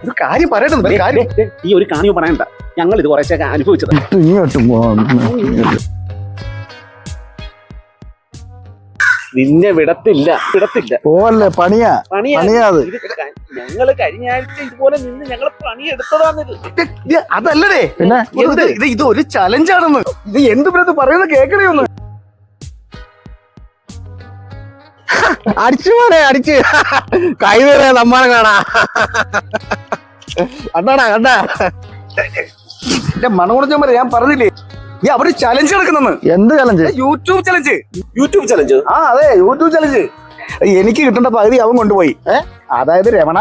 ഒരു കാര്യം പറയട്ടെ, ഈ ഒരു കാര്യം പറയണ്ട, ഞങ്ങൾ ഇത് കുറച്ചൊക്കെ അനുഭവിച്ചത്. നിന്നെ വിടത്തില്ല. പോവല്ലേ, പണിയാ. ഞങ്ങള് കഴിഞ്ഞ ആഴ്ച ഇതുപോലെ നിന്ന് ഞങ്ങൾ പണിയെടുത്തതാണിത്. അതല്ലേ പിന്നെ ഇത് ഒരു ചലഞ്ചാണെന്ന്. ഇത് എന്ത് പറയുന്നത് കേൾക്കണേ ഒന്ന്. അടിച്ചു പോരെ, അടിച്ച് കൈ വരെ സമ്മാനം കാണാ. കണ്ടാ എന്റെ മണകുടഞ്ഞ ഞാൻ പറഞ്ഞില്ലേ, നീ അവര് ചലഞ്ച് നടക്കുന്നെന്ന്. എന്ത് ചലഞ്ച്? YouTube challenge. ആ അതെ, യൂട്യൂബ് ചലഞ്ച്. എനിക്ക് കിട്ടേണ്ട പകുതി അവൻ കൊണ്ടുപോയി. അതായത് രമണ,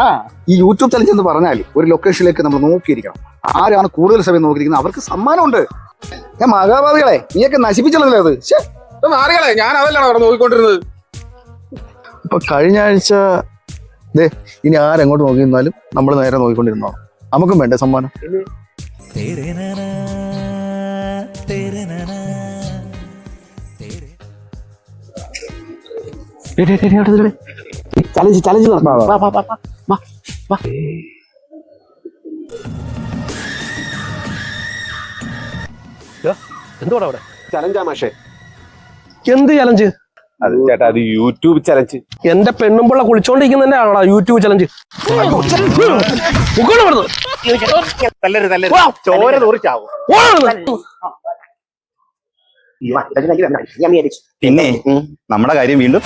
ഈ യൂട്യൂബ് ചലഞ്ച് എന്ന് പറഞ്ഞാൽ ഒരു ലൊക്കേഷനിലേക്ക് നമ്മൾ നോക്കിയിരിക്കണം. ആരാണ് കൂടുതൽ സമയം നോക്കിയിരിക്കുന്നത് അവർക്ക് സമ്മാനമുണ്ട്. ഞാൻ മഹാഭാവികളെ നീയൊക്കെ നശിപ്പിച്ചല്ലേ അത്. ഞാൻ അതല്ലാണ് അവിടെ നോക്കിക്കൊണ്ടിരുന്നത്. ഇപ്പൊ കഴിഞ്ഞ ആഴ്ച ഇനി ആരെങ്ങോട്ട് നോക്കിയിരുന്നാലും നമ്മൾ നേരെ നോക്കിക്കൊണ്ടിരുന്നോ. നമുക്കും വേണ്ടേ സമ്മാനം? ചലഞ്ച് എന്തോടാ അവിടെ ചലഞ്ചാ മാഷേ. എന്ത് ചലഞ്ച്? അത് ചേട്ടാ, അത് യൂട്യൂബ് ചലഞ്ച്. എന്റെ പെണ്ണുമ്പിള്ള കുളിച്ചോണ്ടിരിക്കുന്നതന്നെ ആണോ യൂട്യൂബ് ചലഞ്ച്? ചോര തോറിച്ചാവും. പിന്നെ നമ്മുടെ കാര്യം വീണ്ടും